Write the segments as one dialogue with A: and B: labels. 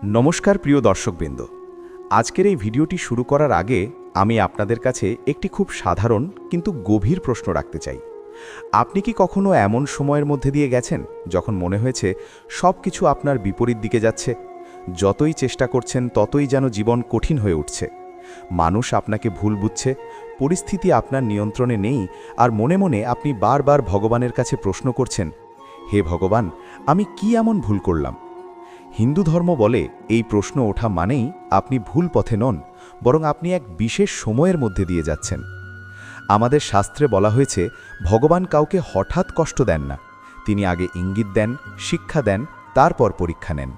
A: নমস্কার প্রিয় দর্শকবৃন্দ। আজকের এই ভিডিওটি শুরু করার আগে আমি আপনাদের কাছে একটি খুব সাধারণ কিন্তু গভীর প্রশ্ন রাখতে চাই। আপনি কি কখনো এমন সময়ের মধ্যে দিয়ে গেছেন যখন মনে হয়েছে সব কিছু আপনার বিপরীত দিকে যাচ্ছে? যতই চেষ্টা করছেন ততই যেন জীবন কঠিন হয়ে উঠছে। মানুষ আপনাকে ভুল বুঝছে, পরিস্থিতি আপনার নিয়ন্ত্রণে নেই, আর মনে মনে আপনি বারবার ভগবানের কাছে প্রশ্ন করছেন, হে ভগবান, আমি কি এমন ভুল করলাম? হিন্দু ধর্ম বলে এই প্রশ্ন ওঠা মানেই আপনি ভুল পথে নন, বরং আপনি এক বিশেষ সময়ের মধ্যে দিয়ে যাচ্ছেন। আমাদের শাস্ত্রে বলা হয়েছে ভগবান কাউকে হঠাৎ কষ্ট দেন না, তিনি আগে ইঙ্গিত দেন, শিক্ষা দেন, তারপর পরীক্ষা নেন।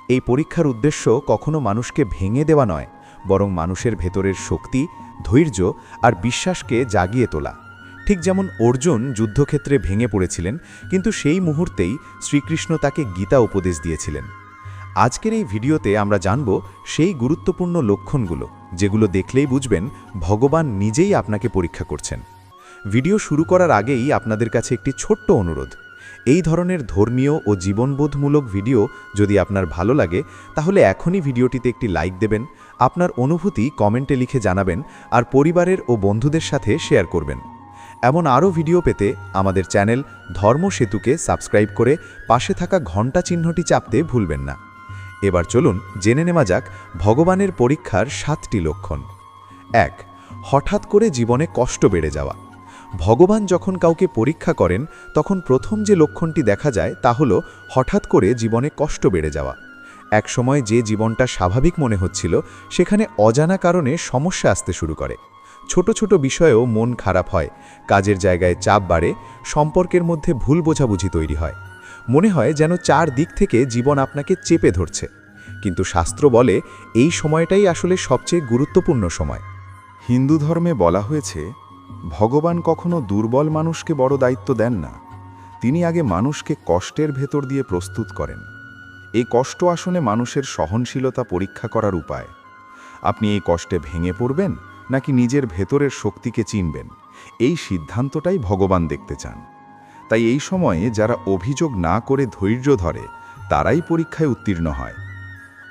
A: এই পরীক্ষার উদ্দেশ্য কখনো মানুষকে ভেঙে দেওয়া নয়, বরং মানুষের ভেতরের শক্তি, ধৈর্য আর বিশ্বাসকে জাগিয়ে তোলা। ঠিক যেমন অর্জুন যুদ্ধক্ষেত্রে ভেঙে পড়েছিলেন, কিন্তু সেই মুহূর্তেই শ্রীকৃষ্ণ তাকে গীতা উপদেশ দিয়েছিলেন। আজকের এই ভিডিওতে আমরা জানব সেই গুরুত্বপূর্ণ লক্ষণগুলো, যেগুলো দেখলেই বুঝবেন ভগবান নিজেই আপনাকে পরীক্ষা করছেন। ভিডিও শুরু করার আগেই আপনাদের কাছে একটি ছোট্ট অনুরোধ। এই ধরনের ধর্মীয় ও জীবনবোধমূলক ভিডিও যদি আপনার ভালো লাগে, তাহলে এখনই ভিডিওটিতে একটি লাইক দেবেন, আপনার অনুভূতি কমেন্টে লিখে জানাবেন, আর পরিবারের ও বন্ধুদের সাথে শেয়ার করবেন। এমন আরও ভিডিও পেতে আমাদের চ্যানেল ধর্ম সেতুকে সাবস্ক্রাইব করে পাশে থাকা ঘণ্টা চিহ্নটি চাপতে ভুলবেন না। এবার চলুন জেনে নেওয়া যাক ভগবানের পরীক্ষার 7টি লক্ষণ। 1. হঠাৎ করে জীবনে কষ্ট বেড়ে যাওয়া। ভগবান যখন কাউকে পরীক্ষা করেন, তখন প্রথম যে লক্ষণটি দেখা যায় তা হল হঠাৎ করে জীবনে কষ্ট বেড়ে যাওয়া। এক সময় যে জীবনটা স্বাভাবিক মনে হচ্ছিল, সেখানে অজানা কারণে সমস্যা আসতে শুরু করে। ছোট ছোট বিষয়েও মন খারাপ হয়, কাজের জায়গায় চাপ বাড়ে, সম্পর্কের মধ্যে ভুল বোঝাবুঝি তৈরি হয়। মনে হয় যেন চারদিক থেকে জীবন আপনাকে চেপে ধরছে। কিন্তু শাস্ত্র বলে এই সময়টাই আসলে সবচেয়ে গুরুত্বপূর্ণ সময়।
B: হিন্দু ধর্মে বলা হয়েছে ভগবান কখনো দুর্বল মানুষকে বড় দায়িত্ব দেন না, তিনি আগে মানুষকে কষ্টের ভেতর দিয়ে প্রস্তুত করেন। এই কষ্ট আসলে মানুষের সহনশীলতা পরীক্ষা করার উপায়। আপনি এই কষ্টে ভেঙে পড়বেন নাকি নিজের ভেতরের শক্তিকে চিনবেন, এই সিদ্ধান্তটাই ভগবান দেখতে চান। তাই এই সময়ে যারা অভিযোগ না করে ধৈর্য ধরে, তারাই পরীক্ষায় উত্তীর্ণ হয়।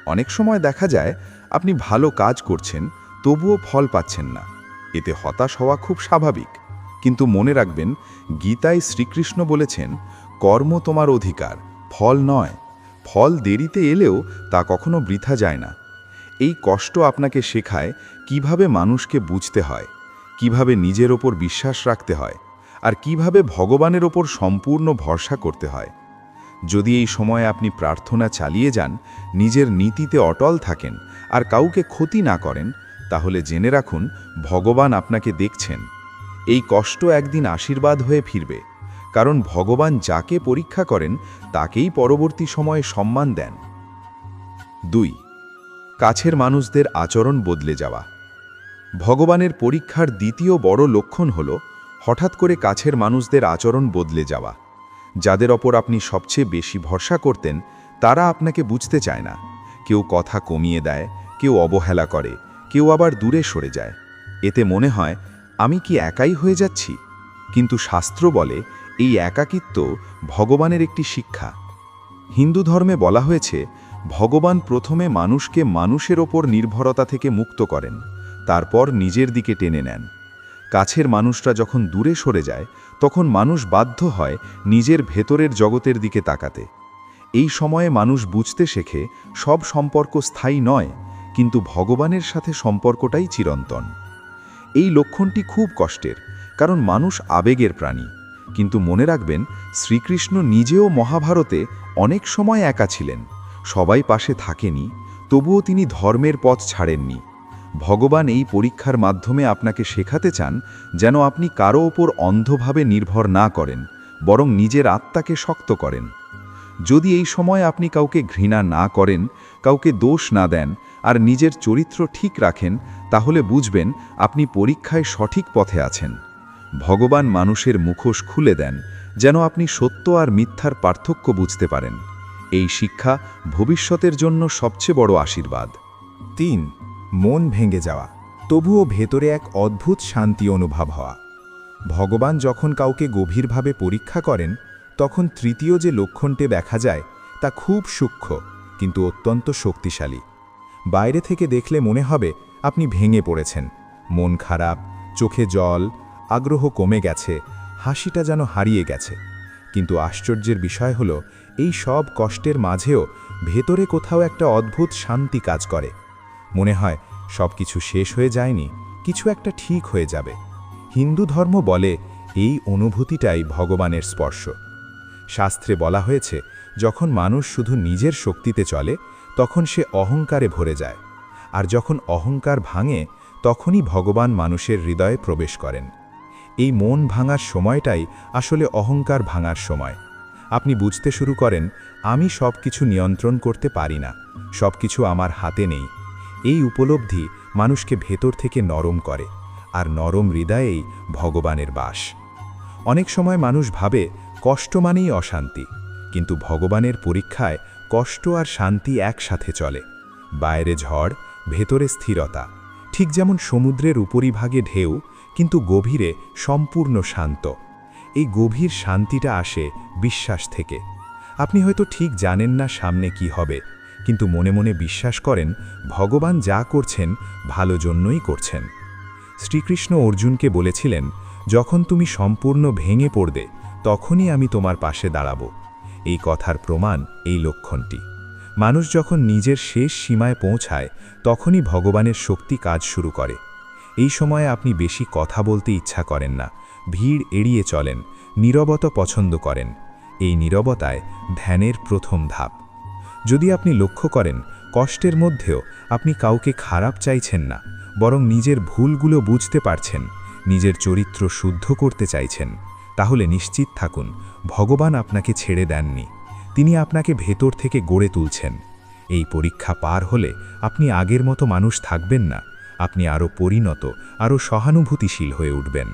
B: অনেক সময় দেখা যায় আপনি ভালো কাজ করছেন, তবুও ফল পাচ্ছেন না। এতে হতাশ হওয়া খুব স্বাভাবিক। কিন্তু মনে রাখবেন, গীতায় শ্রীকৃষ্ণ বলেছেন, কর্ম তোমার অধিকার, ফল নয়। ফল দেরিতে এলেও তা কখনো বৃথা যায় না। এই কষ্ট আপনাকে শেখায় কিভাবে মানুষকে বুঝতে হয়, কিভাবে নিজের ওপর বিশ্বাস রাখতে হয়, আর কিভাবে ভগবানের ওপর সম্পূর্ণ ভরসা করতে হয়। যদি এই সময়ে আপনি প্রার্থনা চালিয়ে যান, নিজের নীতিতে অটল থাকেন, আর কাউকে ক্ষতি না করেন, তাহলে জেনে রাখুন ভগবান আপনাকে দেখছেন। এই কষ্ট একদিন আশীর্বাদ হয়ে ফিরবে, কারণ ভগবান যাকে পরীক্ষা করেন তাকেই পরবর্তী সময়ে সম্মান দেন। 2. কাছের মানুষদের আচরণ বদলে যাওয়া। ভগবানের পরীক্ষার দ্বিতীয় বড় লক্ষণ হল হঠাৎ করে কাছের মানুষদের আচরণ বদলে যাওয়া। যাদের ওপর আপনি সবচেয়ে বেশি ভরসা করতেন, তারা আপনাকে বুঝতে চায় না। কেউ কথা কমিয়ে দেয়, কেউ অবহেলা করে, কেউ আবার দূরে সরে যায়। এতে মনে হয় আমি কি একাই হয়ে যাচ্ছি? কিন্তু শাস্ত্র বলে এই একাকিত্ব ভগবানের একটি শিক্ষা। হিন্দু ধর্মে বলা হয়েছে ভগবান প্রথমে মানুষকে মানুষের ওপর নির্ভরতা থেকে মুক্ত করেন, তারপর নিজের দিকে টেনে নেন। কাছের মানুষরা যখন দূরে সরে যায়, তখন মানুষ বাধ্য হয় নিজের ভেতরের জগতের দিকে তাকাতে। এই সময়ে মানুষ বুঝতে শেখে সব সম্পর্ক স্থায়ী নয়, কিন্তু ভগবানের সাথে সম্পর্কটাই চিরন্তন। এই লক্ষণটি খুব কষ্টের, কারণ মানুষ আবেগের প্রাণী। কিন্তু মনে রাখবেন, শ্রীকৃষ্ণ নিজেও মহাভারতে অনেক সময় একা ছিলেন। সবাই পাশে থাকেনি, তবুও তিনি ধর্মের পথ ছাড়েননি। ভগবান এই পরীক্ষার মাধ্যমে আপনাকে শেখাতে চান যেন আপনি কারো ওপর অন্ধভাবে নির্ভর না করেন, বরং নিজের আত্মাকে শক্ত করেন। যদি এই সময় আপনি কাউকে ঘৃণা না করেন, কাউকে দোষ না দেন, আর নিজের চরিত্র ঠিক রাখেন, তাহলে বুঝবেন আপনি পরীক্ষায় সঠিক পথে আছেন। ভগবান মানুষের মুখোশ খুলে দেন যেন আপনি সত্য আর মিথ্যার পার্থক্য বুঝতে পারেন। এই শিক্ষা ভবিষ্যতের জন্য সবচেয়ে বড় আশীর্বাদ।
C: 3. মন ভেঙে যাওয়া, তবুও ভেতরে এক অদ্ভুত শান্তি অনুভব হওয়া। ভগবান যখন কাউকে গভীরভাবে পরীক্ষা করেন, তখন তৃতীয় যে লক্ষণটি দেখা যায় তা খুব সূক্ষ্ম, কিন্তু অত্যন্ত শক্তিশালী। বাইরে থেকে দেখলে মনে হবে আপনি ভেঙে পড়েছেন, মন খারাপ, চোখে জল, আগ্রহ কমে গেছে, হাসিটা যেন হারিয়ে গেছে। কিন্তু আশ্চর্যের বিষয় হলো, এই সব কষ্টের মাঝেও ভেতরে কোথাও একটা অদ্ভুত শান্তি কাজ করে। মনে হয় সব কিছু শেষ হয়ে যায়নি, কিছু একটা ঠিক হয়ে যাবে। হিন্দু ধর্ম বলে এই অনুভূতিটাই ভগবানের স্পর্শ। শাস্ত্রে বলা হয়েছে, যখন মানুষ শুধু নিজের শক্তিতে চলে তখন সে অহংকারে ভরে যায়, আর যখন অহংকার ভাঙে তখনই ভগবান মানুষের হৃদয়ে প্রবেশ করেন। এই মন ভাঙার সময়টাই আসলে অহংকার ভাঙার সময়। আপনি বুঝতে শুরু করেন, আমি সব কিছু নিয়ন্ত্রণ করতে পারি না, সব কিছু আমার হাতে নেই। এই উপলব্ধি মানুষকে ভেতর থেকে নরম করে, আর নরম হৃদয়েই ভগবানের বাস। অনেক সময় মানুষ ভাবে কষ্ট মানেই অশান্তি, কিন্তু ভগবানের পরীক্ষায় কষ্ট আর শান্তি একসাথে চলে। বাইরে ঝড়, ভেতরে স্থিরতা। ঠিক যেমন সমুদ্রের উপরিভাগে ঢেউ, কিন্তু গভীরে সম্পূর্ণ শান্ত। এই গভীর শান্তিটা আসে বিশ্বাস থেকে। আপনি হয়তো ঠিক জানেন না সামনে কি হবে, কিন্তু মনে মনে বিশ্বাস করেন ভগবান যা করছেন ভালো জন্যই করছেন। শ্রীকৃষ্ণ অর্জুনকে বলেছিলেন, যখন তুমি সম্পূর্ণ ভেঙে পড়বে তখনই আমি তোমার পাশে দাঁড়াবো। এই কথার প্রমাণ এই লক্ষণটি। মানুষ যখন নিজের শেষ সীমায় পৌঁছায় তখনই ভগবানের শক্তি কাজ শুরু করে। এই সময়ে আপনি বেশি কথা বলতে ইচ্ছা করেন না, ভিড় এড়িয়ে চলেন, নীরবতা পছন্দ করেন। এই নীরবতায় ধ্যানের প্রথম ধাপ। যদি আপনি লক্ষ্য করেন কষ্টের মধ্যেও আপনি কাউকে খারাপ চাইছেন না, বরং নিজের ভুলগুলো বুঝতে পারছেন, নিজের চরিত্র শুদ্ধ করতে চাইছেন, তাহলে নিশ্চিত থাকুন ভগবান আপনাকে ছেড়ে দেননি, তিনি আপনাকে ভেতর থেকে গড়ে তুলছেন। এই পরীক্ষা পার হলে আপনি আগের মতো মানুষ থাকবেন না, আপনি আরও পরিণত, আরও সহানুভূতিশীল হয়ে উঠবেন।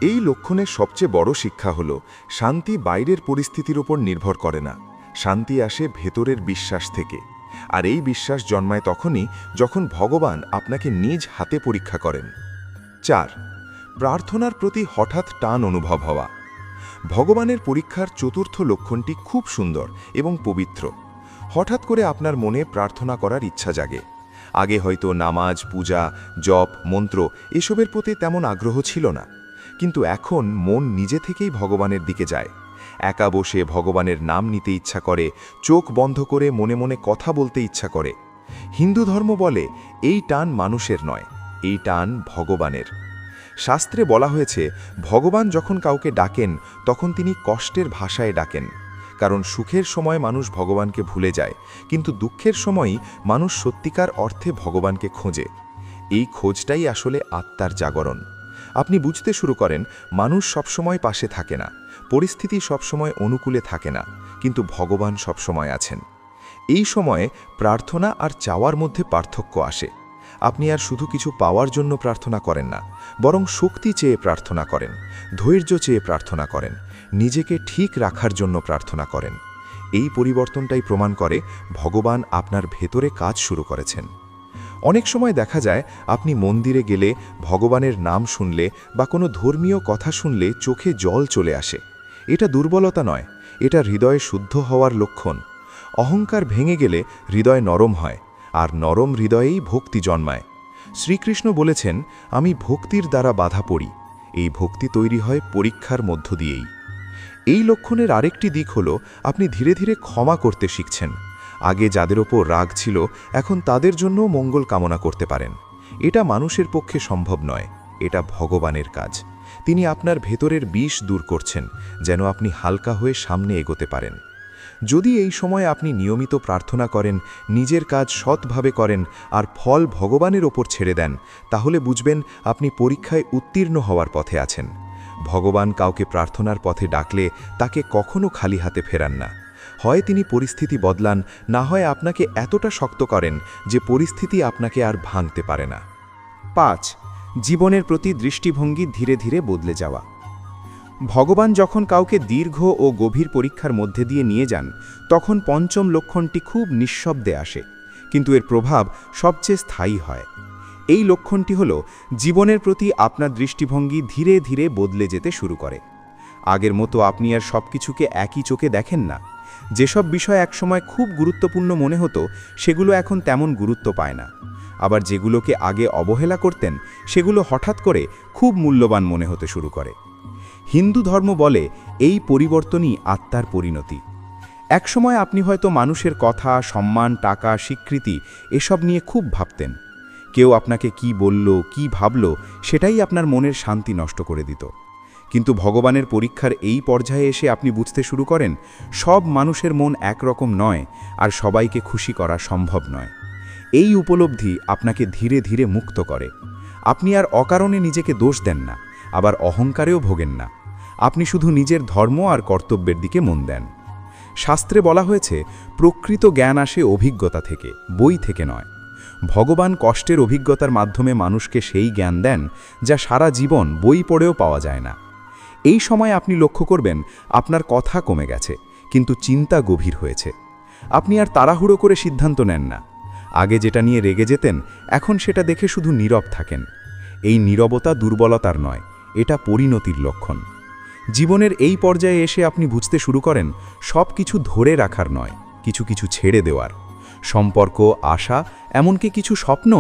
B: এই লক্ষণের সবচেয়ে বড় শিক্ষা হল, শান্তি বাইরের পরিস্থিতির উপর নির্ভর করে না, শান্তি আসে ভেতরের বিশ্বাস থেকে। আর এই বিশ্বাস জন্মায় তখনই যখন ভগবান আপনাকে নিজ হাতে পরীক্ষা করেন। 4. প্রার্থনার প্রতি হঠাৎ টান অনুভব হওয়া। ভগবানের পরীক্ষার চতুর্থ লক্ষণটি খুব সুন্দর এবং পবিত্র। হঠাৎ করে আপনার মনে প্রার্থনা করার ইচ্ছা জাগে। আগে হয়তো নামাজ, পূজা, জপ, মন্ত্র এসবের প্রতি তেমন আগ্রহ ছিল না, কিন্তু এখন মন নিজে থেকেই ভগবানের দিকে যায়। একা বসে ভগবানের নাম নিতে ইচ্ছা করে, চোখ বন্ধ করে মনে মনে কথা বলতে ইচ্ছা করে। হিন্দু ধর্ম বলে এই টান মানুষের নয়, এই টান ভগবানের। শাস্ত্রে বলা হয়েছে, ভগবান যখন কাউকে ডাকেন তখন তিনি কষ্টের ভাষায় ডাকেন। কারণ সুখের সময় মানুষ ভগবানকে ভুলে যায়, কিন্তু দুঃখের সময়ই মানুষ সত্যিকার অর্থে ভগবানকে খোঁজে। এই খোঁজটাই আসলে আত্মার জাগরণ। আপনি বুঝতে শুরু করেন, মানুষ সবসময় পাশে থাকে না, পরিস্থিতি সবসময় অনুকূলে থাকে না, কিন্তু ভগবান সবসময় আছেন। এই সময়ে প্রার্থনা আর চাওয়ার মধ্যে পার্থক্য আসে। আপনি আর শুধু কিছু পাওয়ার জন্য প্রার্থনা করেন না, বরং শক্তি চেয়ে প্রার্থনা করেন, ধৈর্য চেয়ে প্রার্থনা করেন, নিজেকে ঠিক রাখার জন্য প্রার্থনা করেন। এই পরিবর্তনটাই প্রমাণ করে ভগবান আপনার ভেতরে কাজ শুরু করেছেন। অনেক সময় দেখা যায়, আপনি মন্দিরে গেলে, ভগবানের নাম শুনলে বা কোনো ধর্মীয় কথা শুনলে চোখে জল চলে আসে। এটা দুর্বলতা নয়, এটা হৃদয়ে শুদ্ধ হওয়ার লক্ষণ। অহংকার ভেঙে গেলে হৃদয় নরম হয়, আর নরম হৃদয়েই ভক্তি জন্মায়। শ্রীকৃষ্ণ বলেছেন, আমি ভক্তির দ্বারা বাধা পড়ি। এই ভক্তি তৈরি হয় পরীক্ষার মধ্য দিয়েই। এই লক্ষণের আরেকটি দিক হল, আপনি ধীরে ধীরে ক্ষমা করতে শিখছেন। আগে যাদের ওপর রাগ ছিল, এখন তাদের জন্য মঙ্গল কামনা করতে পারেন। এটা মানুষের পক্ষে সম্ভব নয়, এটা ভগবানের কাজ। তিনি আপনার ভেতরের বিষ দূর করছেন, যেন আপনি হালকা হয়ে সামনে এগোতে পারেন। যদি এই সময় আপনি নিয়মিত প্রার্থনা করেন, নিজের কাজ সৎভাবে করেন আর ফল ভগবানের ওপর ছেড়ে দেন, তাহলে বুঝবেন আপনি পরীক্ষায় উত্তীর্ণ হওয়ার পথে আছেন। ভগবান কাউকে প্রার্থনার পথে ডাকলে তাকে কখনো খালি হাতে ফেরান না। হয় তিনি পরিস্থিতি বদলান, না হয় আপনাকে এতটা শক্ত করেন যে পরিস্থিতি আপনাকে আর ভাঙতে পারে না।
A: 5. জীবনের প্রতি দৃষ্টিভঙ্গি ধীরে ধীরে বদলে যাওয়া। ভগবান যখন কাউকে দীর্ঘ ও গভীর পরীক্ষার মধ্যে দিয়ে নিয়ে যান, তখন পঞ্চম লক্ষণটি খুব নিঃশব্দে আসে, কিন্তু এর প্রভাব সবচেয়ে স্থায়ী হয়। এই লক্ষণটি হল, জীবনের প্রতি আপনার দৃষ্টিভঙ্গি ধীরে ধীরে বদলে যেতে শুরু করে। আগের মতো আপনি আর সব কিছুকে একই চোখে দেখেন না, যেসব বিষয় একসময় খুব গুরুত্বপূর্ণ মনে হতো সেগুলো এখন তেমন গুরুত্ব পায় না। আবার যেগুলোকে আগে অবহেলা করতেন সেগুলো হঠাৎ করে খুব মূল্যবান মনে হতে শুরু করে। হিন্দু ধর্ম বলে এই পরিবর্তনই আত্মার পরিণতি। একসময় আপনি হয়তো মানুষের কথা, সম্মান, টাকা, স্বীকৃতি এসব নিয়ে খুব ভাবতেন। কেউ আপনাকে কি বলল, কি ভাবল, সেটাই আপনার মনের শান্তি নষ্ট করে দিত। কিন্তু ভগবানের পরীক্ষার এই পর্যায়ে এসে আপনি বুঝতে শুরু করেন সব মানুষের মন একরকম নয়, আর সবাইকে খুশি করা সম্ভব নয়। এই উপলব্ধি আপনাকে ধীরে ধীরে মুক্ত করে। আপনি আর অকারণে নিজেকে দোষ দেন না, আবার অহংকারেও ভোগেন না। আপনি শুধু নিজের ধর্ম আর কর্তব্যের দিকে মন দেন। শাস্ত্রে বলা হয়েছে প্রকৃত জ্ঞান আসে অভিজ্ঞতা থেকে, বই থেকে নয়। ভগবান কষ্টের অভিজ্ঞতার মাধ্যমে মানুষকে সেই জ্ঞান দেন যা সারা জীবন বই পড়েও পাওয়া যায় না। এই সময় আপনি লক্ষ্য করবেন আপনার কথা কমে গেছে, কিন্তু চিন্তা গভীর হয়েছে। আপনি আর তাড়াহুড়ো করে সিদ্ধান্ত নেন না। আগে যেটা নিয়ে রেগে যেতেন, এখন সেটা দেখে শুধু নীরব থাকেন। এই নীরবতা দুর্বলতার নয়, এটা পরিণতির লক্ষণ। জীবনের এই পর্যায়ে এসে আপনি বুঝতে শুরু করেন সব কিছু ধরে রাখার নয়, কিছু কিছু ছেড়ে দেওয়ার। সম্পর্ক, আশা, এমনকি কিছু স্বপ্ন।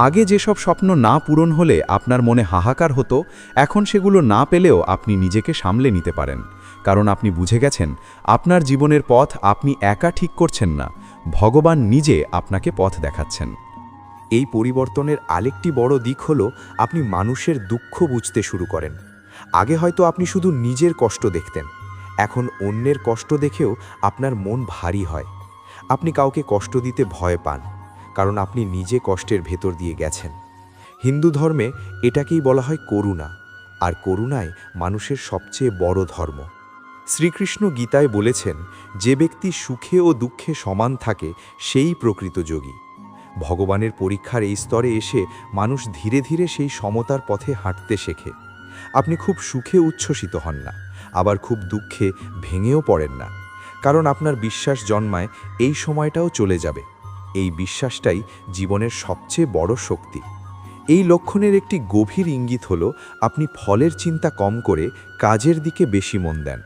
A: আগে যেসব স্বপ্ন না পূরণ হলে আপনার মনে হাহাকার হতো, এখন সেগুলো না পেলেও আপনি নিজেকে সামলে নিতে পারেন। কারণ আপনি বুঝে গেছেন আপনার জীবনের পথ আপনি একা ঠিক করছেন না, ভগবান নিজে আপনাকে পথ দেখাচ্ছেন।
D: এই পরিবর্তনের আরেকটি বড় দিক হলো আপনি মানুষের দুঃখ বুঝতে শুরু করেন। আগে হয়তো আপনি শুধু নিজের কষ্ট দেখতেন, এখন অন্যের কষ্ট দেখেও আপনার মন ভারী হয়। আপনি কাউকে কষ্ট দিতে ভয় পান, কারণ আপনি নিজে কষ্টের ভেতর দিয়ে গেছেন। হিন্দু ধর্মে এটাকেই বলা হয় করুণা, আর করুণাই মানুষের সবচেয়ে বড় ধর্ম। শ্রীকৃষ্ণ গীতায় বলেছেন, যে ব্যক্তি সুখে ও দুঃখে সমান থাকে সেই প্রকৃত যোগী। ভগবানের পরীক্ষার এই স্তরে এসে মানুষ ধীরে ধীরে সেই সমতার পথে হাঁটতে শেখে। আপনি খুব সুখে উচ্ছ্বসিত হন না, আবার খুব দুঃখে ভেঙেও পড়েন না, কারণ আপনার বিশ্বাস জন্মায় এই সময়টাও চলে যাবে। এই বিশ্বাসটাই জীবনের সবচেয়ে বড় শক্তি। এই লক্ষণের একটি গভীর ইঙ্গিত হলো আপনি ফলের চিন্তা কম করে কাজের দিকে বেশি মন দেন।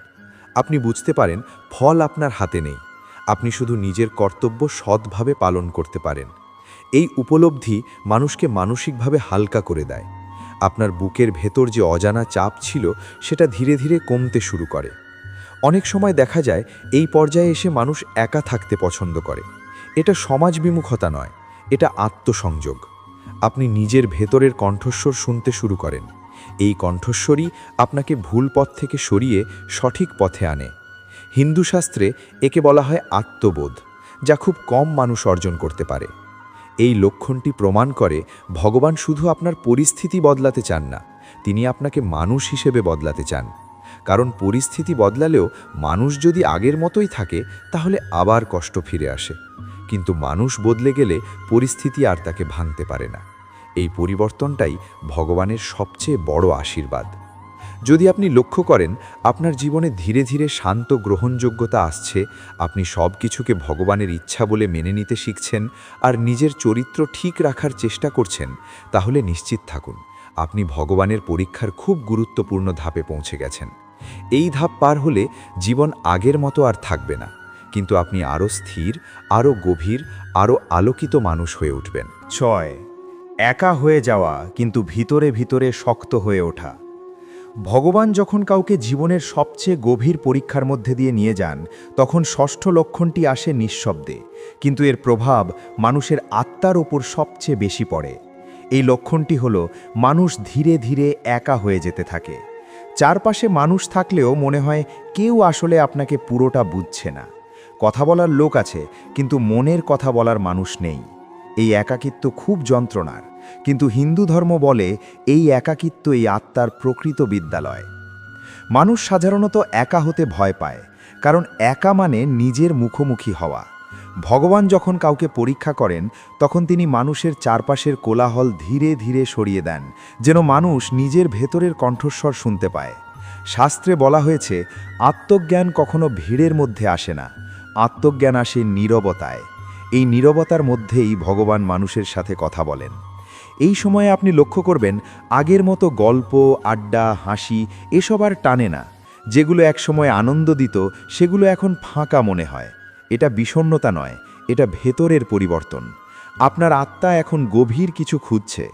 D: আপনি বুঝতে পারেন ফল আপনার হাতে নেই, আপনি শুধু নিজের কর্তব্য সৎভাবে পালন করতে পারেন। এই উপলব্ধি মানুষকে মানসিকভাবে হালকা করে দেয়। আপনার বুকের ভেতর যে অজানা চাপ ছিল সেটা ধীরে ধীরে কমতে শুরু করে। অনেক সময় দেখা যায় এই পর্যায়ে এসে মানুষ একা থাকতে পছন্দ করে। এটা সমাজবিমুখতা নয়, এটা আত্মসংযোগ। আপনি নিজের ভেতরের কণ্ঠস্বর শুনতে শুরু করেন। এই কণ্ঠস্বরই আপনাকে ভুল পথ থেকে সরিয়ে সঠিক পথে আনে। হিন্দু শাস্ত্রে একে বলা হয় আত্মবোধ, যা খুব কম মানুষ অর্জন করতে পারে। এই লক্ষণটি প্রমাণ করে ভগবান শুধু আপনার পরিস্থিতি বদলাতে চান না, তিনি আপনাকে মানুষ হিসেবে বদলাতে চান। কারণ পরিস্থিতি বদলালেও মানুষ যদি আগের মতোই থাকে তাহলে আবার কষ্ট ফিরে আসে, কিন্তু মানুষ বদলে গেলে পরিস্থিতি আর তাকে ভাঙতে পারে না। এই পরিবর্তনটাই ভগবানের সবচেয়ে বড় আশীর্বাদ। যদি আপনি লক্ষ্য করেন আপনার জীবনে ধীরে ধীরে শান্ত গ্রহণযোগ্যতা আসছে, আপনি সব কিছুকে ভগবানের ইচ্ছা বলে মেনে নিতে শিখছেন আর নিজের চরিত্র ঠিক রাখার চেষ্টা করছেন, তাহলে নিশ্চিত থাকুন আপনি ভগবানের পরীক্ষার খুব গুরুত্বপূর্ণ ধাপে পৌঁছে গেছেন। এই ধাপ পার হলে জীবন আগের মতো আর থাকবে না, কিন্তু আপনি আরও স্থির, আরও গভীর, আরও আলোকিত মানুষ হয়ে উঠবেন।
E: 6. একা হয়ে যাওয়া কিন্তু ভিতরে ভিতরে শক্ত হয়ে ওঠা। ভগবান যখন কাউকে জীবনের সবচেয়ে গভীর পরীক্ষার মধ্যে দিয়ে নিয়ে যান, তখন ষষ্ঠ লক্ষণটি আসে নিঃশব্দে, কিন্তু এর প্রভাব মানুষের আত্মার ওপর সবচেয়ে বেশি পড়ে। এই লক্ষণটি হলো মানুষ ধীরে ধীরে একা হয়ে যেতে থাকে। চারপাশে মানুষ থাকলেও মনে হয় কেউ আসলে আপনাকে পুরোটা বুঝছে না। কথা বলার লোক আছে, কিন্তু মনের কথা বলার মানুষ নেই। এই একাকিত্ব খুব যন্ত্রণার, কিন্তু হিন্দু ধর্ম বলে এই একাকিত্ব এই আত্মার প্রকৃত বিদ্যালয়। মানুষ সাধারণত একা হতে ভয় পায়, কারণ একা মানে নিজের মুখোমুখি হওয়া। ভগবান যখন কাউকে পরীক্ষা করেন, তখন তিনি মানুষের চারপাশের কোলাহল ধীরে ধীরে সরিয়ে দেন, যেন মানুষ নিজের ভেতরের কণ্ঠস্বর শুনতে পায়। শাস্ত্রে বলা হয়েছে আত্মজ্ঞান কখনো ভিড়ের মধ্যে আসে না, আত্মজ্ঞান আসে নীরবতায়। এই নীরবতার মধ্যেই ভগবান মানুষের সাথে কথা বলেন। এই সময়ে আপনি লক্ষ্য করবেন আগের মতো গল্প, আড্ডা, হাসি এসব আর টানে না।
C: যেগুলো একসময় আনন্দ দিত সেগুলো এখন ফাঁকা মনে হয়। এটা বিষণ্ণতা নয়, এটা ভেতরের পরিবর্তন। আপনার আত্মা এখন গভীর কিছু খুঁজছে।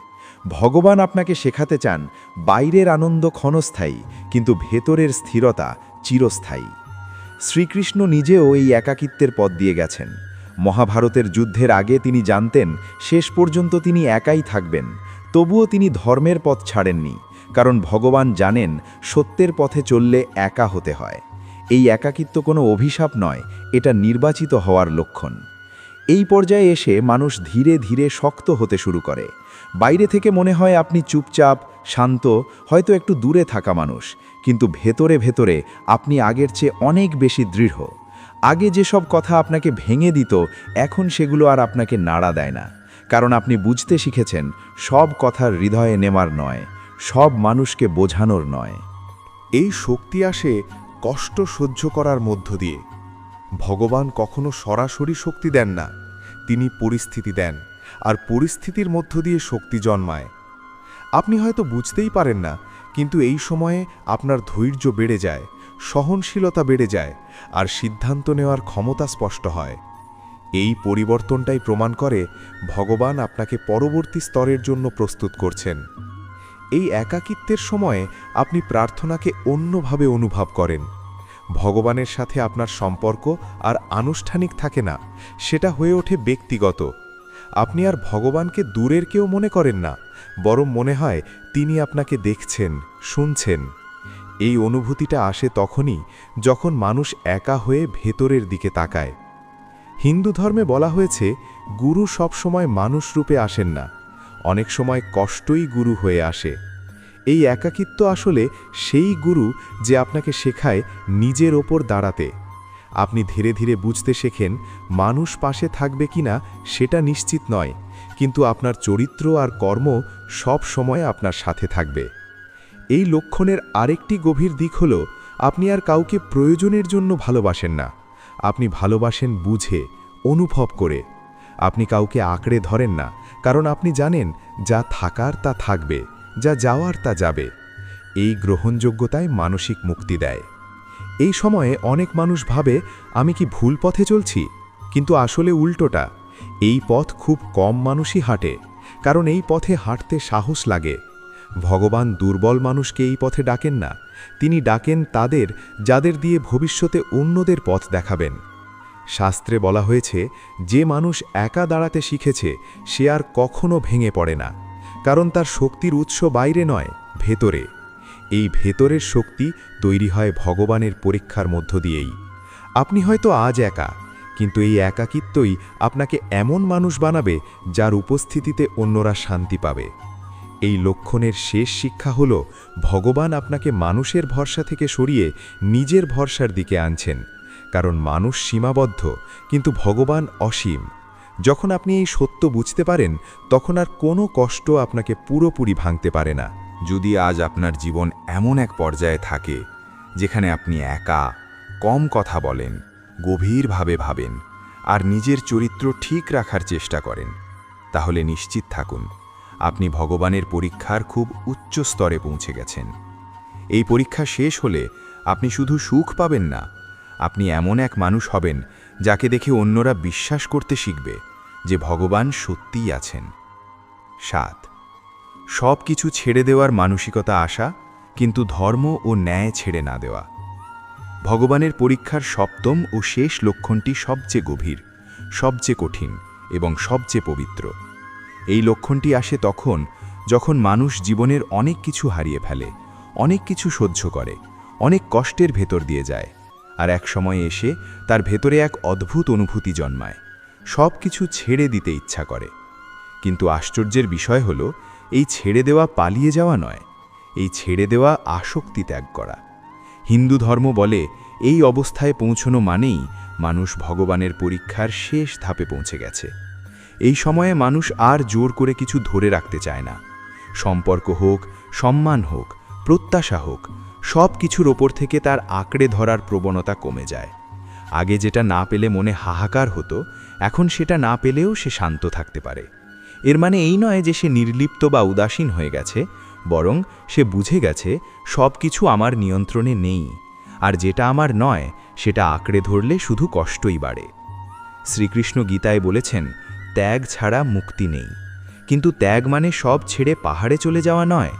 C: ভগবান আপনাকে শেখাতে চান বাইরের আনন্দ ক্ষণস্থায়ী, কিন্তু ভেতরের স্থিরতা চিরস্থায়ী। শ্রীকৃষ্ণ নিজেও এই একাকিত্বের পথ দিয়ে গেছেন। মহাভারতের যুদ্ধের আগে তিনি জানতেন শেষ পর্যন্ত তিনি একাই থাকবেন। তবুও তিনি ধর্মের পথ ছাড়েননি, কারণ ভগবান জানেন সত্যের পথে চললে একা হতে হয়। এই একাকিত্ব কোনো অভিশাপ নয়, এটা নির্বাচিত হওয়ার লক্ষণ। এই পর্যায়ে এসে মানুষ ধীরে ধীরে শক্ত হতে শুরু করে। বাইরে থেকে মনে হয় আপনি চুপচাপ, শান্ত, হয়তো একটু দূরে থাকা মানুষ, কিন্তু ভেতরে ভেতরে আপনি আগের চেয়ে অনেক বেশি দৃঢ়। আগে যেসব কথা আপনাকে ভেঙে দিত, এখন সেগুলো আর আপনাকে নাড়া দেয় না, কারণ আপনি বুঝতে শিখেছেন সব কথা হৃদয়ে নেওয়ার নয়, সব মানুষকে বোঝানোর নয়।
B: এই শক্তি আসে কষ্ট সহ্য করার মধ্য দিয়ে। ভগবান কখনো সরাসরি শক্তি দেন না, তিনি পরিস্থিতি দেন, আর পরিস্থিতির মধ্য দিয়ে শক্তি জন্মায়। আপনি হয়তো বুঝতেই পারেন না, কিন্তু এই সময়ে আপনার ধৈর্য বেড়ে যায়, সহনশীলতা বেড়ে যায়, আর সিদ্ধান্ত নেওয়ার ক্ষমতা স্পষ্ট হয়। এই পরিবর্তনটাই প্রমাণ করে ভগবান আপনাকে পরবর্তী স্তরের জন্য প্রস্তুত করছেন। এই একাকিত্বের সময়ে আপনি প্রার্থনাকে অন্যভাবে অনুভব করেন। ভগবানের সাথে আপনার সম্পর্ক আর আনুষ্ঠানিক থাকে না, সেটা হয়ে ওঠে ব্যক্তিগত। আপনি আর ভগবানকে দূরের কেউ মনে করেন না, বরং মনে হয় তিনি আপনাকে দেখছেন, শুনছেন। এই অনুভূতিটা আসে তখনই যখন মানুষ একা হয়ে ভেতরের দিকে তাকায়। হিন্দু ধর্মে বলা হয়েছে গুরু সবসময় মানুষ রূপে আসেন না, অনেক সময় কষ্টই গুরু হয়ে আসে। এই একাকিত্ব আসলে সেই গুরু যে আপনাকে শেখায় নিজের ওপর দাঁড়াতে। আপনি ধীরে ধীরে বুঝতে শেখেন মানুষ পাশে থাকবে কিনা সেটা নিশ্চিত নয়, কিন্তু আপনার চরিত্র আর কর্ম সব সময় আপনার সাথে থাকবে। এই লক্ষণের আরেকটি গভীর দিক হল আপনি আর কাউকে প্রয়োজনের জন্য ভালোবাসেন না, আপনি ভালোবাসেন বুঝে, অনুভব করে। আপনি কাউকে আঁকড়ে ধরেন না, কারণ আপনি জানেন যা থাকার তা থাকবে, যা যাওয়ার তা যাবে। এই গ্রহণযোগ্যতায় মানসিক মুক্তি দেয়। এই সময়ে অনেক মানুষ ভাবে আমি কি ভুল পথে চলছি, কিন্তু আসলে উল্টোটা। এই পথ খুব কম মানুষই হাঁটে, কারণ এই পথে হাঁটতে সাহস লাগে। ভগবান দুর্বল মানুষকে এই পথে ডাকেন না, তিনি ডাকেন তাদের যাদের দিয়ে ভবিষ্যতে অন্যদের পথ দেখাবেন। শাস্ত্রে বলা হয়েছে যে মানুষ একা দাঁড়াতে শিখেছে সে আর কখনো ভেঙে পড়ে না, কারণ তার শক্তির উৎস বাইরে নয়, ভেতরে। এই ভেতরের শক্তি তৈরি হয় ভগবানের পরীক্ষার মধ্য দিয়েই। আপনি হয়তো আজ একা, কিন্তু এই একাকিত্বই আপনাকে এমন মানুষ বানাবে যার উপস্থিতিতে অন্যরা শান্তি পাবে। এই লক্ষণের শেষ শিক্ষা হল ভগবান আপনাকে মানুষের ভরসা থেকে সরিয়ে নিজের ভরসার দিকে আনছেন, কারণ মানুষ সীমাবদ্ধ, কিন্তু ভগবান অসীম। যখন আপনি এই সত্য বুঝতে পারেন, তখন আর কোনো কষ্ট আপনাকে পুরোপুরি ভাঙতে পারে না।
F: যদি আজ আপনার জীবন এমন এক পর্যায়ে থাকে যেখানে আপনি একা, কম কথা বলেন, গভীরভাবে ভাবেন আর নিজের চরিত্র ঠিক রাখার চেষ্টা করেন, তাহলে নিশ্চিত থাকুন আপনি ভগবানের পরীক্ষার খুব উচ্চ স্তরে পৌঁছে গেছেন। এই পরীক্ষা শেষ হলে আপনি শুধু সুখ পাবেন না, আপনি এমন এক মানুষ হবেন যাকে দেখে অন্যরা বিশ্বাস করতে শিখবে যে ভগবান সত্যিই আছেন। 7. সব কিছু ছেড়ে দেওয়ার মানসিকতা আসা, কিন্তু ধর্ম ও ন্যায় ছেড়ে না দেওয়া। ভগবানের পরীক্ষার সপ্তম ও শেষ লক্ষণটি সবচেয়ে গভীর, সবচেয়ে কঠিন এবং সবচেয়ে পবিত্র। এই লক্ষণটি আসে তখন যখন মানুষ জীবনের অনেক কিছু হারিয়ে ফেলে, অনেক কিছু সহ্য করে, অনেক কষ্টের ভেতর দিয়ে যায়, আর এক সময় এসে তার ভেতরে এক অদ্ভুত অনুভূতি জন্মায়, সব কিছু ছেড়ে দিতে ইচ্ছা করে। কিন্তু আশ্চর্যের বিষয় হল এই ছেড়ে দেওয়া পালিয়ে যাওয়া নয়, এই ছেড়ে দেওয়া আসক্তি ত্যাগ করা। হিন্দু ধর্ম বলে এই অবস্থায় পৌঁছনো মানেই মানুষ ভগবানের পরীক্ষার শেষ ধাপে পৌঁছে গেছে। এই সময়ে মানুষ আর জোর করে কিছু ধরে রাখতে চায় না। সম্পর্ক হোক, সম্মান হোক, প্রত্যাশা হোক, সব কিছুর ওপর থেকে তার আঁকড়ে ধরার প্রবণতা কমে যায়। আগে যেটা না পেলে মনে হাহাকার হতো, এখন সেটা না পেলেও সে শান্ত থাকতে পারে। এর মানে এই নয় যে সে নির্লিপ্ত বা উদাসীন হয়ে গেছে, বরং সে বুঝে গেছে সব কিছু আমার নিয়ন্ত্রণে নেই।
C: আর যেটা আমার নয় সেটা আঁকড়ে ধরলে শুধু কষ্টই বাড়ে। শ্রীকৃষ্ণ গীতায় বলেছেন, ত্যাগ ছাড়া মুক্তি নেই। কিন্তু ত্যাগ মানে সব ছেড়ে পাহাড়ে চলে যাওয়া নয়,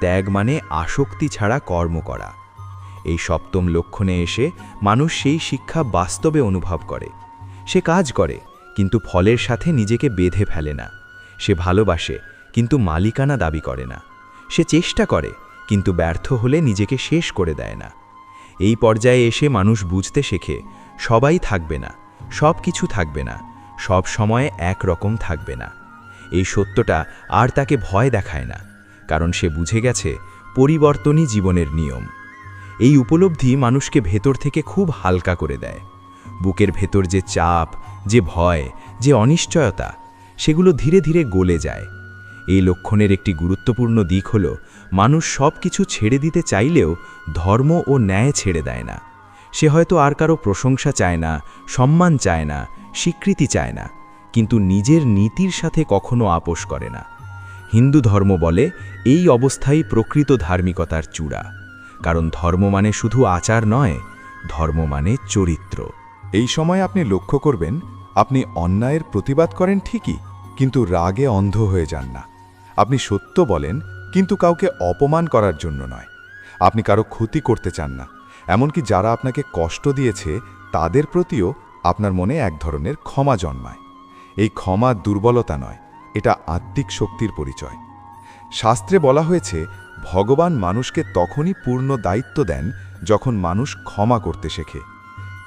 C: ত্যাগ মানে আসক্তি ছাড়া কর্ম করা। এই সপ্তম লক্ষণে এসে মানুষ সেই শিক্ষা বাস্তবে অনুভব করে। সে কাজ করে, কিন্তু ফলের সাথে নিজেকে বেঁধে ফেলে না। সে ভালোবাসে, কিন্তু মালিকানা দাবি করে না। সে চেষ্টা করে, কিন্তু ব্যর্থ হলে নিজেকে শেষ করে দেয় না। এই পর্যায়ে এসে মানুষ বুঝতে শেখে, সবাই থাকবে না, সব কিছু থাকবে না, সব সময় একরকম থাকবে না। এই সত্যটা আর তাকে ভয় দেখায় না, কারণ সে বুঝে গেছে পরিবর্তনই জীবনের নিয়ম। এই উপলব্ধি মানুষকে ভেতর থেকে খুব হালকা করে দেয়। বুকের ভেতর যে চাপ, যে ভয়, যে অনিশ্চয়তা, সেগুলো ধীরে ধীরে গলে যায়। এই লক্ষণের একটি গুরুত্বপূর্ণ দিক হল, মানুষ সব কিছু ছেড়ে দিতে চাইলেও ধর্ম ও ন্যায় ছেড়ে দেয় না। সে হয়তো আর কারো প্রশংসা চায় না, সম্মান চায় না, স্বীকৃতি চায় না, কিন্তু নিজের নীতির সাথে কখনো আপোষ করে না। হিন্দু ধর্ম বলে এই অবস্থাই প্রকৃত ধার্মিকতার চূড়া। কারণ ধর্ম মানে শুধু আচার নয়, ধর্ম মানে চরিত্র।
B: এই সময় আপনি লক্ষ্য করবেন, আপনি অন্যায়ের প্রতিবাদ করেন ঠিকই, কিন্তু রাগে অন্ধ হয়ে যান না। আপনি সত্য বলেন, কিন্তু কাউকে অপমান করার জন্য নয়। আপনি কারো ক্ষতি করতে চান না, এমনকি যারা আপনাকে কষ্ট দিয়েছে তাদের প্রতিও আপনার মনে এক ধরনের ক্ষমা জন্মায়। এই ক্ষমা দুর্বলতা নয়, এটা আত্মিক শক্তির পরিচয়। শাস্ত্রে বলা হয়েছে, ভগবান মানুষকে তখনই পূর্ণ দায়িত্ব দেন যখন মানুষ ক্ষমা করতে শেখে।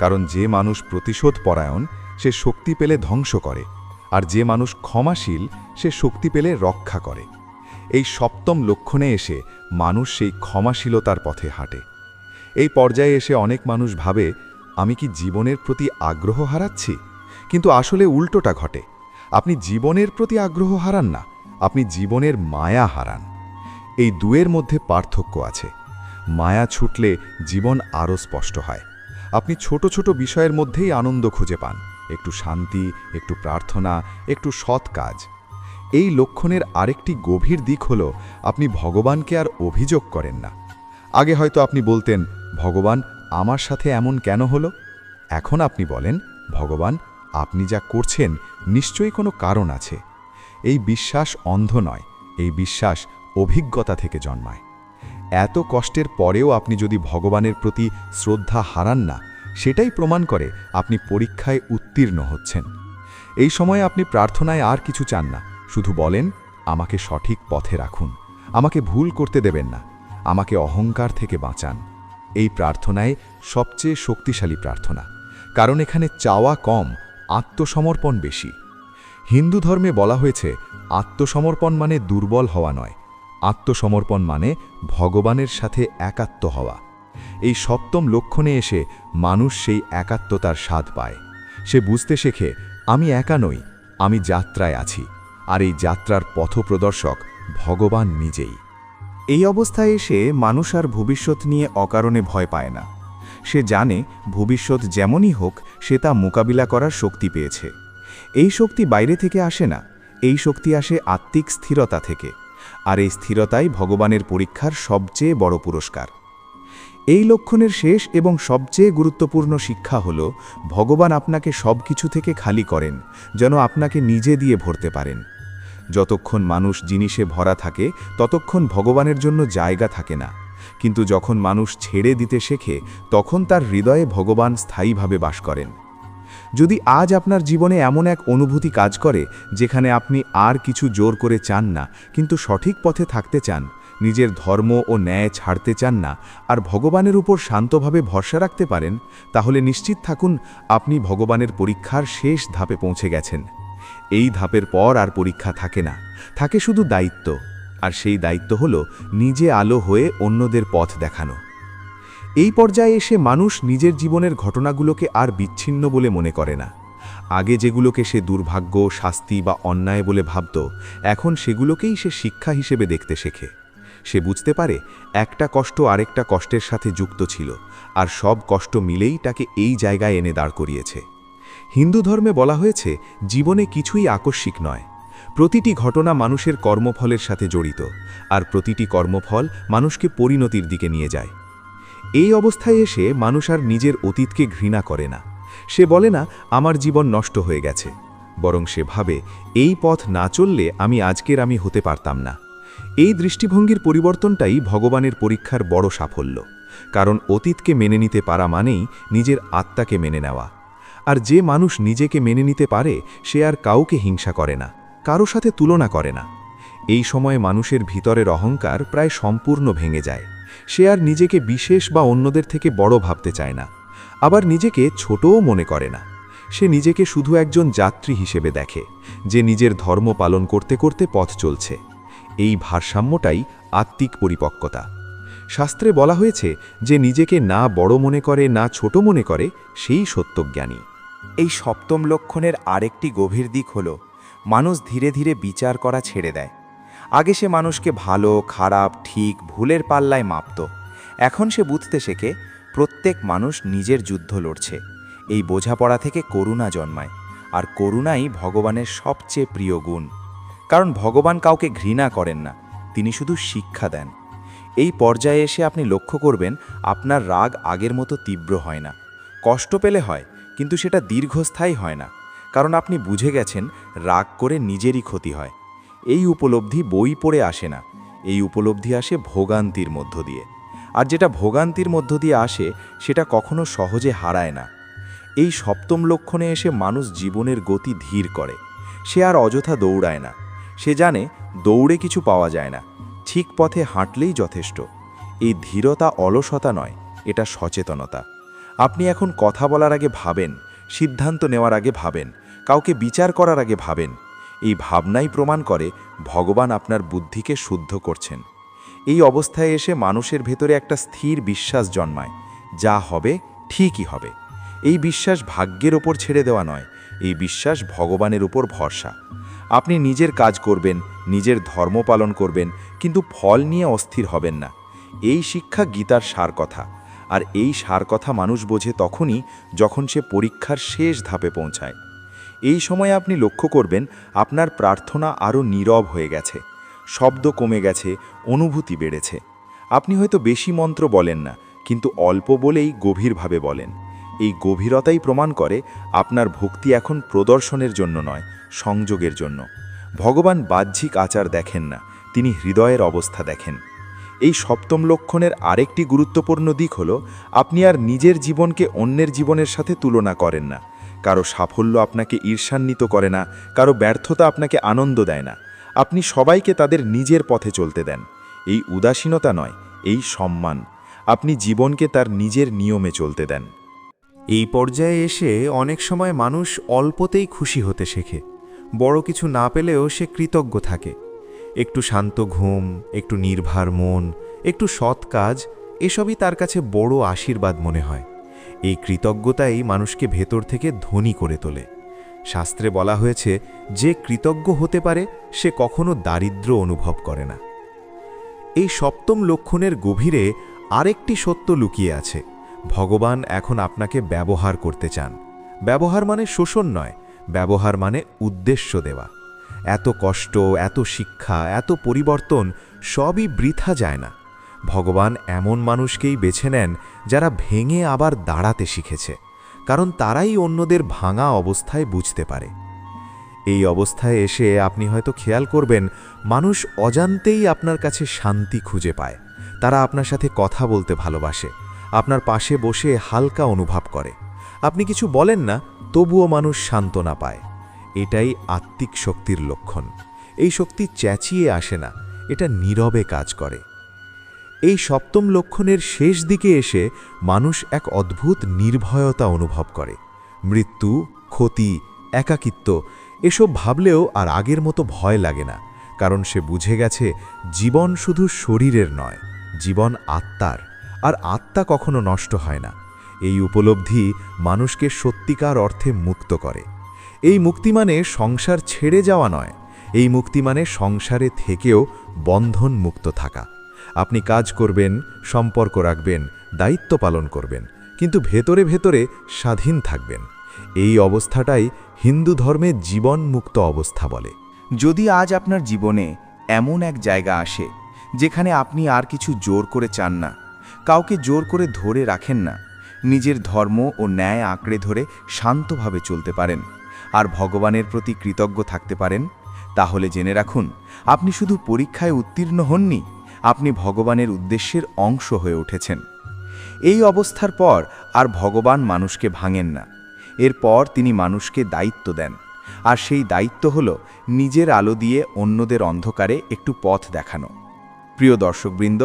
B: কারণ যে মানুষ প্রতিশোধ পরায়ণ সে শক্তি পেলে ধ্বংস করে, আর যে মানুষ ক্ষমাশীল সে শক্তি পেলে রক্ষা করে। এই সপ্তম লক্ষণে এসে মানুষ সেই ক্ষমাশীলতার পথে হাঁটে। এই পর্যায়ে এসে অনেক মানুষ ভাবে, আমি কি জীবনের প্রতি আগ্রহ হারাচ্ছি? কিন্তু আসলে উল্টোটা ঘটে। আপনি জীবনের প্রতি আগ্রহ হারান না, আপনি জীবনের মায়া হারান। এই দুয়ের মধ্যে পার্থক্য আছে। মায়া ছুটলে জীবন আরও স্পষ্ট হয়। আপনি ছোট ছোট বিষয়ের মধ্যেই আনন্দ খুঁজে পান, একটু শান্তি, একটু প্রার্থনা, একটু সৎ কাজ। এই লক্ষণের আরেকটি গভীর দিক হল, আপনি ভগবানকে আর অভিযোগ করেন না। আগে হয়তো আপনি বলতেন, ভগবান আমার সাথে এমন কেন হলো? এখন আপনি বলেন, ভগবান আপনি যা করছেন নিশ্চয়ই কোনো কারণ আছে। এই বিশ্বাস অন্ধ নয়, এই বিশ্বাস অভিজ্ঞতা থেকে জন্মায়। এত কষ্টের পরেও আপনি যদি ভগবানের প্রতি শ্রদ্ধা হারান না, সেটাই প্রমাণ করে আপনি পরীক্ষায় উত্তীর্ণ হচ্ছেন। এই সময়ে আপনি প্রার্থনায় আর কিছু চান না, শুধু বলেন, আমাকে সঠিক পথে রাখুন, আমাকে ভুল করতে দেবেন না, আমাকে অহংকার থেকে বাঁচান। এই প্রার্থনায় সবচেয়ে শক্তিশালী প্রার্থনা, কারণ এখানে চাওয়া কম, আত্মসমর্পণ বেশি। হিন্দু ধর্মে বলা হয়েছে, আত্মসমর্পণ মানে দুর্বল হওয়া নয়, আত্মসমর্পণ মানে ভগবানের সাথে একাত্ম হওয়া। এই সপ্তম লক্ষণে এসে মানুষ সেই একাত্মতার স্বাদ পায়। সে বুঝতে শেখে, আমি একা নই, আমি যাত্রায় আছি, আর এই যাত্রার পথপ্রদর্শক ভগবান নিজেই।
C: এই অবস্থায় এসে মানুষ আর ভবিষ্যৎ নিয়ে অকারণে ভয় পায় না। সে জানে ভবিষ্যৎ যেমনই হোক সে তা মোকাবিলা করার শক্তি পেয়েছে। এই শক্তি বাইরে থেকে আসে না, এই শক্তি আসে আত্মিক স্থিরতা থেকে, আর এই স্থিরতাই ভগবানের পরীক্ষার সবচেয়ে বড় পুরস্কার। এই লক্ষণের শেষ এবং সবচেয়ে গুরুত্বপূর্ণ শিক্ষা হল, ভগবান আপনাকে সব কিছু থেকে খালি করেন, যেন আপনাকে নিজে দিয়ে ভরতে পারেন। যতক্ষণ মানুষ জিনিসে ভরা থাকে ততক্ষণ ভগবানের জন্য জায়গা থাকে না, কিন্তু যখন মানুষ ছেড়ে দিতে শেখে তখন তার হৃদয়ে ভগবান স্থায়ীভাবে বাস করেন। যদি আজ আপনার জীবনে এমন এক অনুভূতি কাজ করে যেখানে আপনি আর কিছু জোর করে চান না, কিন্তু সঠিক পথে থাকতে চান, নিজের ধর্ম ও ন্যায় ছাড়তে চান না, আর ভগবানের উপর শান্তভাবে ভরসা রাখতে পারেন, তাহলে নিশ্চিত থাকুন আপনি ভগবানের পরীক্ষার শেষ ধাপে পৌঁছে গেছেন। এই ধাপের পর আর পরীক্ষা থাকে না, থাকে শুধু দায়িত্ব, আর সেই দায়িত্ব হল নিজে আলো হয়ে অন্যদের পথ দেখানো। এই পর্যায়ে এসে মানুষ নিজের জীবনের ঘটনাগুলোকে আর বিচ্ছিন্ন বলে মনে করে না। আগে যেগুলোকে সে দুর্ভাগ্য, শাস্তি বা অন্যায় বলে ভাবত, এখন সেগুলোকেই সে শিক্ষা হিসেবে দেখতে শেখে। সে বুঝতে পারে একটা কষ্ট আরেকটা কষ্টের সাথে যুক্ত ছিল, আর সব কষ্ট মিলেই তাকে এই জায়গায় এনে দাঁড় করিয়েছে। হিন্দু ধর্মে বলা হয়েছে, জীবনে কিছুই আকস্মিক নয়, প্রতিটি ঘটনা মানুষের কর্মফলের সাথে জড়িত, আর প্রতিটি কর্মফল মানুষকে পরিণতির দিকে নিয়ে যায়। এই অবস্থায় এসে মানুষ আর নিজের অতীতকে ঘৃণা করে না। সে বলে না আমার জীবন নষ্ট হয়ে গেছে, বরং সে ভাবে এই পথ না চললে আমি হতে পারতাম না। এই দৃষ্টিভঙ্গির পরিবর্তনটাই ভগবানের পরীক্ষার বড় সাফল্য, কারণ অতীতকে মেনে নিতে পারা মানেই নিজের আত্মাকে মেনে নেওয়া। আর যে মানুষ নিজেকে মেনে নিতে পারে সে আর কাউকে হিংসা করে না, কারো সাথে তুলনা করে না। এই সময়ে মানুষের ভিতরের অহংকার প্রায় সম্পূর্ণ ভেঙে যায়। সে আর নিজেকে বিশেষ বা অন্যদের থেকে বড় ভাবতে চায় না, আবার নিজেকে ছোটও মনে করে না। সে নিজেকে শুধু একজন যাত্রী হিসেবে দেখে, যে নিজের ধর্ম পালন করতে করতে পথ চলছে। এই ভারসাম্যটাই আত্মিক পরিপক্কতা। শাস্ত্রে বলা হয়েছে যে নিজেকে না বড় মনে করে না ছোট মনে করে সেই সত্যজ্ঞানী।
E: এই সপ্তম লক্ষণের আরেকটি গভীর দিক হল মানুষ ধীরে ধীরে বিচার করা ছেড়ে দেয়। আগে সে মানুষকে ভালো খারাপ ঠিক ভুলের পাল্লায় মাপত। এখন সে বুঝতে শেখে প্রত্যেক মানুষ নিজের যুদ্ধ লড়ছে। এই বোঝাপড়া থেকে করুণা জন্মায়, আর করুণাই ভগবানের সবচেয়ে প্রিয় গুণ। কারণ ভগবান কাউকে ঘৃণা করেন না, তিনি শুধু শিক্ষা দেন। এই পর্যায়ে এসে আপনি লক্ষ্য করবেন আপনার রাগ আগের মতো তীব্র হয় না। কষ্ট পেলে হয়, কিন্তু সেটা দীর্ঘস্থায়ী হয় না, কারণ আপনি বুঝে গেছেন রাগ করে নিজেরই ক্ষতি হয়। এই উপলব্ধি বই পড়ে আসে না, এই উপলব্ধি আসে ভোগান্তির মধ্য দিয়ে। আর যেটা ভোগান্তির মধ্য দিয়ে আসে সেটা কখনো সহজে হারায় না। এই সপ্তম লক্ষণে এসে মানুষ জীবনের গতি ধীর করে। সে আর অযথা দৌড়ায় না। সে জানে দৌড়ে কিছু পাওয়া যায় না, ঠিক পথে হাঁটলেই যথেষ্ট। এই ধীরতা অলসতা নয়, এটা সচেতনতা। আপনি এখন কথা বলার আগে ভাবেন, সিদ্ধান্ত নেওয়ার আগে ভাবেন, কাউকে বিচার করার আগে ভাবেন। এই ভাবনাই প্রমাণ করে ভগবান আপনার বুদ্ধিকে শুদ্ধ করছেন। এই অবস্থায় এসে মানুষের ভেতরে একটা স্থির বিশ্বাস জন্মায়, যা হবে ঠিকই হবে। এই বিশ্বাস ভাগ্যের ওপর ছেড়ে দেওয়া নয়, এই বিশ্বাস ভগবানের উপর ভরসা। আপনি নিজের কাজ করবেন, নিজের ধর্ম পালন করবেন, কিন্তু ফল নিয়ে অস্থির হবেন না। এই শিক্ষা গীতার সার কথা। আর এই সার কথা মানুষ বোঝে তখনই যখন সে পরীক্ষার শেষ ধাপে পৌঁছায়। এই সময়ে আপনি লক্ষ্য করবেন আপনার প্রার্থনা আরও নীরব হয়ে গেছে, শব্দ কমে গেছে, অনুভূতি বেড়েছে। আপনি হয়তো বেশি মন্ত্র বলেন না, কিন্তু অল্প বলেই গভীরভাবে বলেন। এই গভীরতাই প্রমাণ করে আপনার ভক্তি এখন প্রদর্শনের জন্য নয়, সংযোগের জন্য। ভগবান বাহ্যিক আচার দেখেন না, তিনি হৃদয়ের অবস্থা দেখেন। এই সপ্তম লক্ষণের আরেকটি গুরুত্বপূর্ণ দিক হল আপনি আর নিজের জীবনকে অন্যের জীবনের সাথে তুলনা করেন না। কারো সাফল্য আপনাকে ঈর্ষান্বিত করে না, কারো ব্যর্থতা আপনাকে আনন্দ দেয় না। আপনি সবাইকে তাদের নিজের পথে চলতে দেন। এই উদাসীনতা নয়, এই সম্মান। আপনি জীবনকে তার নিজের নিয়মে চলতে দেন।
D: এই পর্যায়ে এসে অনেক সময় মানুষ অল্পতেই খুশি হতে শেখে। বড় কিছু না পেলেও সে কৃতজ্ঞ থাকে। একটু শান্ত ঘুম, একটু নির্ভার মন, একটু সৎ কাজ, এসবই তার কাছে বড় আশীর্বাদ মনে হয়। এই কৃতজ্ঞতাই মানুষকে ভেতর থেকে ধনী করে তোলে। শাস্ত্রে বলা হয়েছে, যে কৃতজ্ঞ হতে পারে সে কখনো দারিদ্র্য অনুভব করে না। এই সপ্তম লক্ষণের গভীরে আরেকটি সত্য লুকিয়ে আছে। ভগবান এখন আপনাকে ব্যবহার করতে চান। ব্যবহার মানে শোষণ নয়, ব্যবহার মানে উদ্দেশ্য দেওয়া। এত কষ্ট, এত শিক্ষা, এত পরিবর্তন সবই বৃথা যায় না। ভগবান এমন মানুষকেই বেছে নেন যারা ভেঙে আবার দাঁড়াতে শিখেছে, কারণ তারাই অন্যদের ভাঙা অবস্থায় বুঝতে পারে। এই অবস্থায় এসে আপনি হয়তো খেয়াল করবেন মানুষ অজান্তেই আপনার কাছে শান্তি খুঁজে পায়। তারা আপনার সাথে কথা বলতে ভালোবাসে, আপনার পাশে বসে হালকা অনুভব করে। আপনি কিছু বলেন না, তবুও মানুষ সান্ত্বনা পায়। এটাই আত্মিক শক্তির লক্ষণ। এই শক্তি চেঁচিয়ে আসে না, এটা নীরবে কাজ করে। এই সপ্তম লক্ষণের শেষ দিকে এসে মানুষ এক অদ্ভুত নির্ভয়তা অনুভব করে। মৃত্যু, ক্ষতি, একাকিত্ব এসব ভাবলেও আর আগের মতো ভয় লাগে না, কারণ সে বুঝে গেছে জীবন শুধু শরীরের নয়, জীবন আত্মার, আর আত্মা কখনো নষ্ট হয় না। এই উপলব্ধি মানুষকে সত্যিকার অর্থে মুক্ত করে। এই মুক্তি মানে সংসার ছেড়ে যাওয়া নয়, এই মুক্তি মানে সংসারে থেকেও বন্ধন মুক্ত থাকা। আপনি কাজ করবেন, সম্পর্ক রাখবেন, দায়িত্ব পালন করবেন, কিন্তু ভেতরে ভেতরে স্বাধীন থাকবেন। এই অবস্থাটাই হিন্দু ধর্মে জীবন মুক্ত অবস্থা বলে।
E: যদি আজ আপনার জীবনে এমন এক জায়গা আসে যেখানে আপনি আর কিছু জোর করে চান না,
A: কাউকে জোর করে ধরে রাখেন না, নিজের ধর্ম ও ন্যায় আঁকড়ে ধরে শান্তভাবে চলতে পারেন আর ভগবানের প্রতি কৃতজ্ঞ থাকতে পারেন, তাহলে জেনে রাখুন আপনি শুধু পরীক্ষায় উত্তীর্ণ হননি, আপনি ভগবানের উদ্দেশ্যের অংশ হয়ে উঠেছেন। এই অবস্থার পর আর ভগবান মানুষকে ভাঙেন না, এরপর তিনি মানুষকে দায়িত্ব দেন, আর সেই দায়িত্ব হল নিজের আলো দিয়ে অন্যদের অন্ধকারে একটু পথ দেখানো। প্রিয় দর্শকবৃন্দ,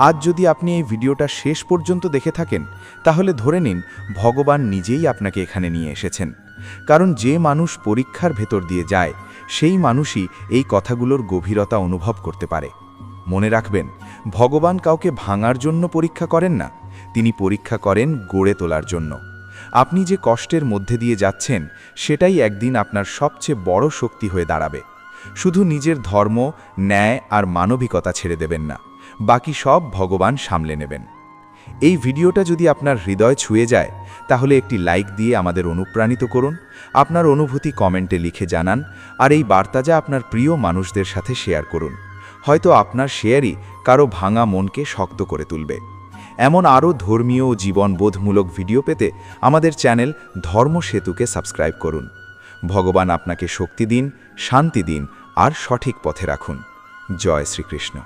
A: আজ যদি আপনি এই ভিডিওটা শেষ পর্যন্ত দেখে থাকেন, তাহলে ধরে নিন ভগবান নিজেই আপনাকে এখানে নিয়ে এসেছেন। কারণ যে মানুষ পরীক্ষার ভেতর দিয়ে যায়, সেই মানুষই এই কথাগুলোর গভীরতা অনুভব করতে পারে। মনে রাখবেন, ভগবান কাউকে ভাঙার জন্য পরীক্ষা করেন না, তিনি পরীক্ষা করেন গড়ে তোলার জন্য। আপনি যে কষ্টের মধ্যে দিয়ে যাচ্ছেন, সেটাই একদিন আপনার সবচেয়ে বড় শক্তি হয়ে দাঁড়াবে। শুধু নিজের ধর্ম, ন্যায় আর মানবিকতা ছেড়ে দেবেন না, বাকি সব ভগবান সামলে নেবেন। এই ভিডিওটা যদি আপনার হৃদয় ছুঁয়ে যায়, তাহলে একটি লাইক দিয়ে আমাদের অনুপ্রাণিত করুন, আপনার অনুভূতি কমেন্টে লিখে জানান, আর এই বার্তা আপনার প্রিয় মানুষদের সাথে শেয়ার করুন। হয়তো আপনার শেয়ারই কারো ভাঙা মনকে শক্ত করে তুলবে। এমন আরও ধর্মীয় ও জীবনবোধমূলক ভিডিও পেতে আমাদের চ্যানেল ধর্ম সেতুকে সাবস্ক্রাইব করুন। ভগবান আপনাকে শক্তি দিন, শান্তি দিন আর সঠিক পথে রাখুন। জয় শ্রীকৃষ্ণ।